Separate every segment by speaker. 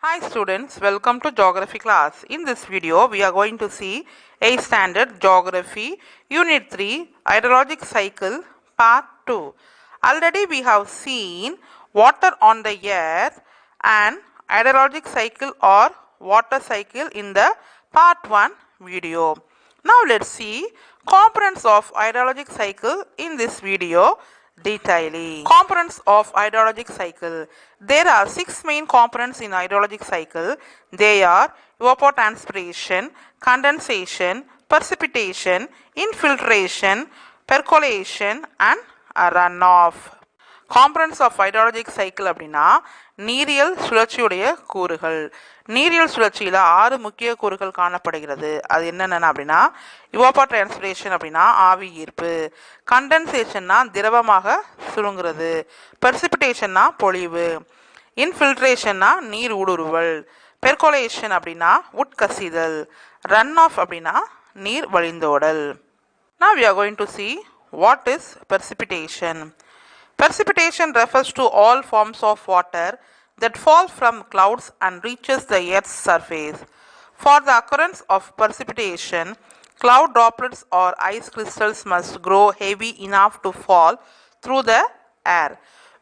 Speaker 1: Hi students, welcome to geography class. In this video, we are going to see VIII Standard Geography Unit 3 Hydrologic Cycle Part 2. Already we have seen water on the earth and hydrologic cycle or water cycle in the Part 1 video. Now let's see components of hydrologic cycle in this video detailing. Components of hydrologic cycle. There are 6 main components in hydrologic cycle. They are evapotranspiration, condensation, precipitation, infiltration, percolation and runoff. Components of hydrologic cycle அப்படின்னா நீரியல் சுழற்சியுடைய கூறுகள். நீரியல் சுழற்சியில் 6 முக்கிய கூறுகள் காணப்படுகிறது. அது என்னென்ன அப்படின்னா evapotranspiration அப்படின்னா ஆவி ஈர்ப்பு, கண்டென்சேஷன்னா திரவமாக சுருங்குறது, precipitation பொழிவு, infiltrationனா நீர் ஊடுருவல், percolation அப்படின்னா உட்கசிதல், runoff அப்படின்னா நீர் வழிந்தோடல். Now we are going to see what is precipitation. Precipitation refers to all forms of water that fall from clouds and reaches the earth's surface. For the occurrence of precipitation, cloud droplets or ice crystals must grow heavy enough to fall through the air.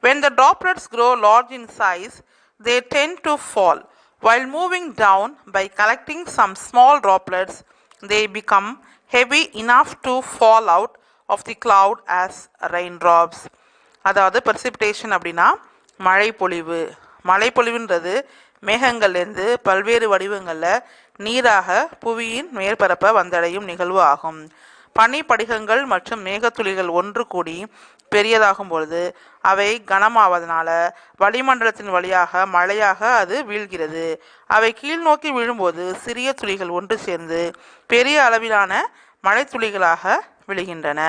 Speaker 1: When the droplets grow large in size, they tend to fall. While moving down by collecting some small droplets, they become heavy enough to fall out of the cloud as raindrops. அதாவது precipitation அப்படின்னா மழைப்பொழிவு. மழைப்பொழிவுன்றது மேகங்கள்லேருந்து பல்வேறு வடிவங்களில் நீராக புவியின் மேற்பரப்பை வந்தடையும் நிகழ்வு ஆகும். பனிப்படிகங்கள் மற்றும் மேகத்துளிகள் ஒன்று கூடி பெரியதாகும் பொழுது அவை கனமாவதனால வளிமண்டலத்தின் வழியாக மழையாக அது வீழ்கிறது. அவை கீழ் நோக்கி விழும்போது சிறிய துளிகள் ஒன்று சேர்ந்து பெரிய அளவிலான மழைத்துளிகளாக விழுகின்றன.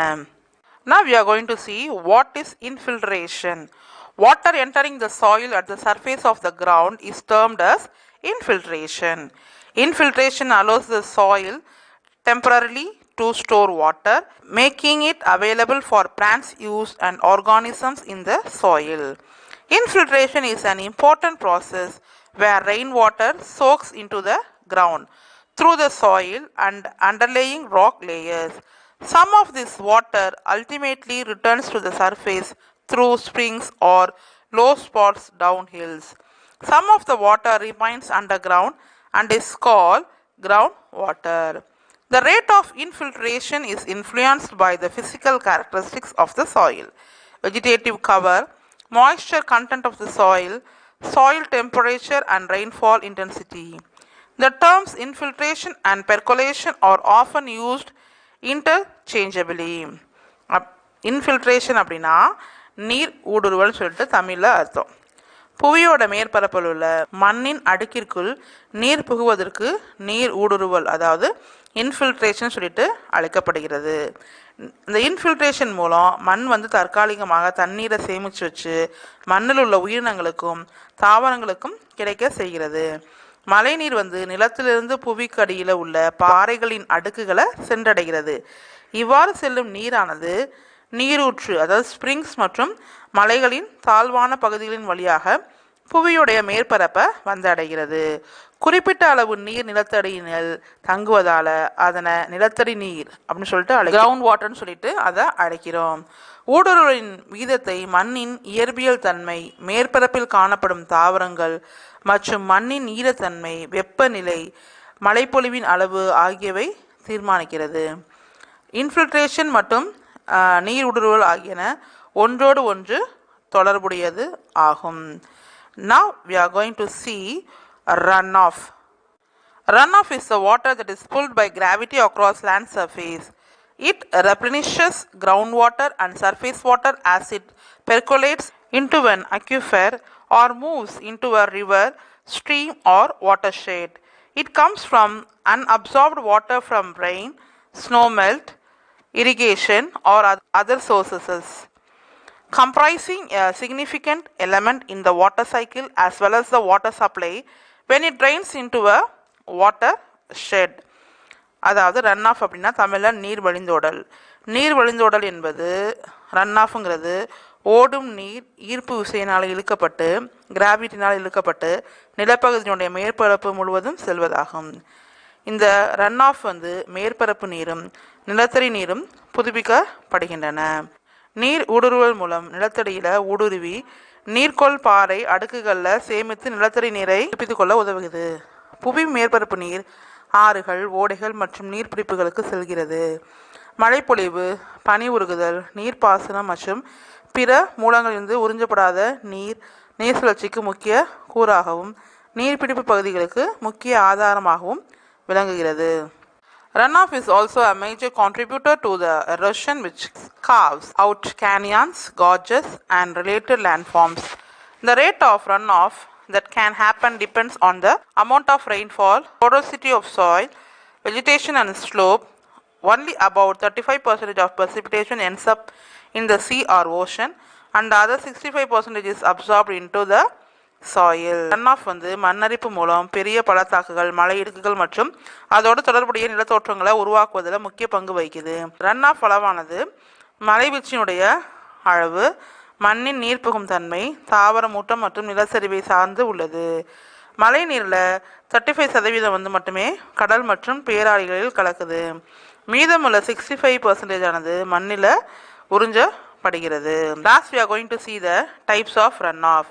Speaker 1: Now we are going to see what is infiltration. Water entering the soil at the surface of the ground is termed as infiltration. Infiltration allows the soil temporarily to store water, making it available for plants' use and organisms in the soil. Infiltration is an important process where rainwater soaks into the ground through the soil and underlying rock layers. Some of this water ultimately returns to the surface through springs or low spots down hills. Some of the water remains underground and is called groundwater. The rate of infiltration is influenced by the physical characteristics of the soil, vegetative cover, moisture content of the soil, soil temperature and rainfall intensity. The terms infiltration and percolation are often used interchangeably. Infiltration அப்படின்னா நீர் ஊடுருவல் சொல்லிட்டு தமிழில் அர்த்தம். புவியோட மேற்பரப்பில் உள்ள மண்ணின் அடுக்கிற்குள் நீர் புகுவதற்கு நீர் ஊடுருவல் அதாவது இன்ஃபில்ட்ரேஷன் சொல்லிட்டு அழைக்கப்படுகிறது. இந்த இன்ஃபில்ட்ரேஷன் மூலம் மண் தற்காலிகமாக தண்ணீரை சேமித்து வச்சு மண்ணில் உள்ள உயிரினங்களுக்கும் தாவரங்களுக்கும் கிடைக்க செய்கிறது. மழைநீர் நிலத்திலிருந்து புவிக்கு அடியில் உள்ள பாறைகளின் அடுக்குகளை சென்றடைகிறது. இவ்வாறு செல்லும் நீரானது நீரூற்று அதாவது ஸ்ப்ரிங்ஸ் மற்றும் மலைகளின் தாழ்வான பகுதிகளின் வழியாக புவியுடைய மேற்பரப்பை வந்தடைகிறது. குறிப்பிட்ட அளவு நீர் நிலத்தடியில் தங்குவதால அதனை நிலத்தடி நீர் அப்படின்னு சொல்லிட்டு கிரவுண்ட் வாட்டர்னு சொல்லிட்டு அதை அழைக்கிறோம். ஊடுருவலின் வீதத்தை மண்ணின் இயற்பியல் தன்மை, மேற்பரப்பில் காணப்படும் தாவரங்கள் மற்றும் மண்ணின் ஈரத்தன்மை, வெப்பநிலை, மழைப்பொழிவின் அளவு ஆகியவை தீர்மானிக்கிறது. இன்ஃபில்ட்ரேஷன் மற்றும் நீர் ஊடுருவல் ஆகியன ஒன்றோடு ஒன்று தொடர்புடையது ஆகும். Now we are going to see runoff. Runoff is the water that is pulled by gravity across land surface. It replenishes groundwater and surface water as it percolates into an aquifer or moves into a river, stream or watershed. It comes from unabsorbed water from rain, snowmelt, irrigation or other sources, comprising a significant element in the water cycle as well as the water supply when it drains into a watershed. அதாவது run of அப்படின்னா தமிழில் நீர் வழிந்தோடல். நீர் வழிந்தோடல் என்பது run ஆஃப்ங்கிறது ஓடும் நீர் ஈர்ப்பு விசையினால் இழுக்கப்பட்டு கிராவிட்டினால் இழுக்கப்பட்டு நிலப்பகுதியினுடைய மேற்பரப்பு முழுவதும் செல்வதாகும். இந்த ரன் ஆஃப் மேற்பரப்பு நீரும் நிலத்தடி நீரும் புதுப்பிக்கப்படுகின்றன. நீர் ஊடுருவல் மூலம் நிலத்தடியில் ஊடுருவி நீர்க்கோள் பாறை அடுக்குகளில் சேமித்து நிலத்தடி நீரை புதுப்பித்துக் கொள்ள உதவுகிறது. புவி மேற்பரப்பு நீர் ஆறுகள், ஓடைகள் மற்றும் நீர்பிடிப்புகளுக்கு செல்கிறது. மழைப்பொழிவு, பனி உருகுதல், நீர்ப்பாசனம் மற்றும் பிற மூலங்களிலிருந்து உறிஞ்சப்படாத நீர் சுழற்சிக்கு முக்கிய கூறாகவும் நீர்பிடிப்பு பகுதிகளுக்கு முக்கிய ஆதாரமாகவும் விளங்குகிறது. Runoff is also a major contributor to the erosion which carves out canyons, gorges, and related landforms. The rate of runoff that can happen depends on the amount of rainfall, porosity of soil, vegetation, and slope. Only about 35% of precipitation ends up in the sea or ocean, and the other 65% is absorbed into the soil. Run off மண்ணரிப்பு மூலம் பெரிய பள்ளத்தாக்குகள், மலை இடுக்குகள் மற்றும் அதோடு தொடர்புடைய நிலத்தோற்றங்களை உருவாக்குவதில் முக்கிய பங்கு வகிக்குது. ரன் ஆஃப் அளவானது மலைவீழ்ச்சியினுடைய அளவு, மண்ணின் நீர்ப்புகும் தன்மை, தாவர மூட்டம் மற்றும் நிலச்சரிவை சார்ந்து உள்ளது. மழை நீரில் 35% மட்டுமே கடல் மற்றும் பேராளிகளில் கலக்குது. மீதமுள்ள 65% ஆனது மண்ணில் உறிஞ்சப்படுகிறது. Last we are going to see the types of runoff.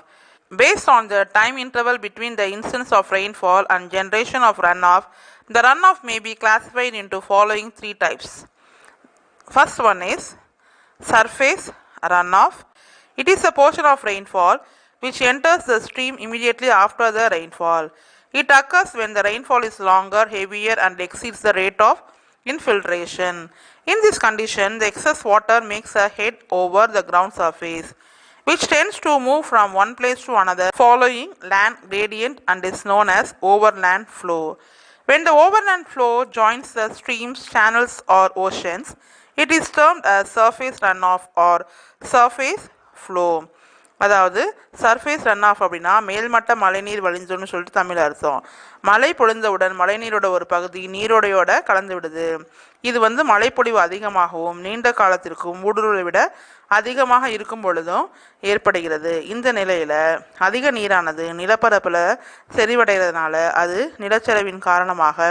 Speaker 1: Based on the time interval between the instance of rainfall and generation of runoff, the runoff may be classified into following 3 types. First one is surface runoff. It is a portion of rainfall which enters the stream immediately after the rainfall. It occurs when the rainfall is longer, heavier, and exceeds the rate of infiltration. In this condition, the excess water makes a head over the ground surface, which tends to move from one place to another following land gradient and is known as overland flow. When the overland flow joins the streams, channels, or oceans, it is termed as surface runoff or surface flow. அதாவது surface run of அப்படின்னா மேல்மட்ட மழைநீர் வழிஞ்சோன்னு சொல்லிட்டு தமிழ் அர்த்தம். மழை பொழிந்தவுடன் மழைநீரோட ஒரு பகுதி நீரோடையோட கலந்து விடுது. இது மழைப்பொழிவு அதிகமாகவும் நீண்ட காலத்திற்கும் ஊடுருவலை விட அதிகமாக இருக்கும் பொழுதும் ஏற்படுகிறது. இந்த நிலையில் அதிக நீரானது நிலப்பரப்பில் செறிவடைகிறதுனால அது நிலச்சரிவின் காரணமாக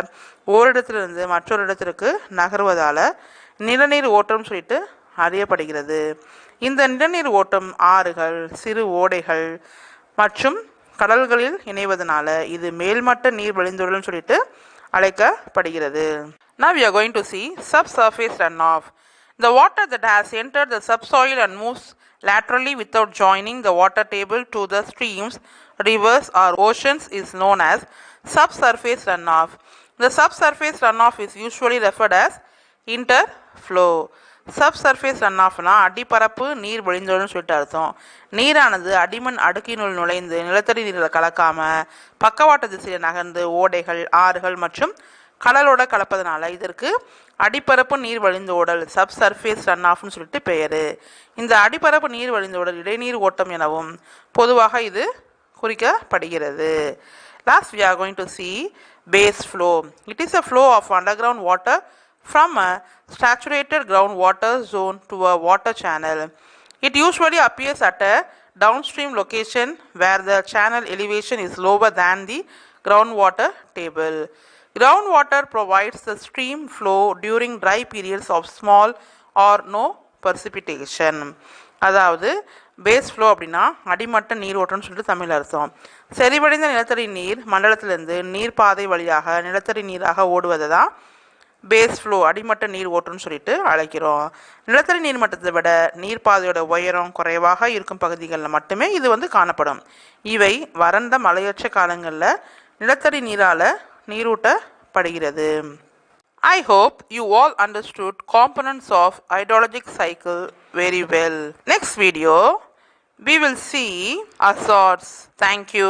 Speaker 1: ஓரிடத்திலிருந்து மற்றொரு இடத்திற்கு நகர்வதால் நிலநீர் ஓட்டம் சொல்லிட்டு அறியப்படுகிறது. இந்த நிலநீர் ஓட்டம் ஆறுகள், சிறு ஓடைகள் மற்றும் கடல்களில் இணைவதனால இது மேல்மட்ட நீர் வழிந்தோடல்னு சொல்லிட்டு அழைக்கப்படுகிறது. Now we are going to see subsurface runoff. The water that has entered the subsoil and moves laterally without joining the water table to the streams, rivers, or oceans is known as subsurface runoff. The subsurface runoff is usually referred as interflow. Subsurface run ஆஃப்னா அடிப்பரப்பு நீர் வழிந்தோடுன்னு சொல்லிட்டு அர்த்தம். நீரானது அடிமண் அடுக்கினுள் நுழைந்து நிலத்தடி நீரில் கலக்காமல் பக்கவாட்டு திசையில் நகர்ந்து ஓடைகள், ஆறுகள் மற்றும் கடலோட கலப்பதனால இதற்கு அடிப்பரப்பு நீர் வழிந்தோடல் சப்சர்ஃபேஸ் ரன் ஆஃப்னு சொல்லிட்டு பெயர். இந்த அடிப்பரப்பு நீர் வழிந்தோடல் இடைநீர் ஓட்டம் எனவும் பொதுவாக இது குறிக்கப்படுகிறது. Last we are going to see base flow. It is a flow of underground water from a saturated groundwater zone to a water channel. It usually appears at a downstream location where the channel elevation is lower than the groundwater table. Groundwater provides the stream flow during dry periods of small or no precipitation. அதாவது base flow அப்படின்னா அடிமட்ட நீர் ஓட்டம்னு சொல்லிட்டு தமிழ் அர்த்தம். செறிவடைந்த நிலத்தடி நீர் மண்டலத்திலிருந்து நீர்ப்பாதை வழியாக நிலத்தடி நீராக ஓடுவதை தான் பேஸ் ஃப்ளோ அடிமட்ட நீர் ஓட்டம்னு சொல்லிட்டு அழைக்கிறோம். நிலத்தடி நீர் மட்டத்தை விட நீர்ப்பாதையோட உயரம் குறைவாக இருக்கும் பகுதிகளில் மட்டுமே இது காணப்படும். இவை வறண்ட மழையற்ற காலங்களில் நிலத்தடி நீரால் நீரூட்டப்படுகிறது. I hope you all understood components of hydrologic cycle very well. Next video we will see hazards. Thank you.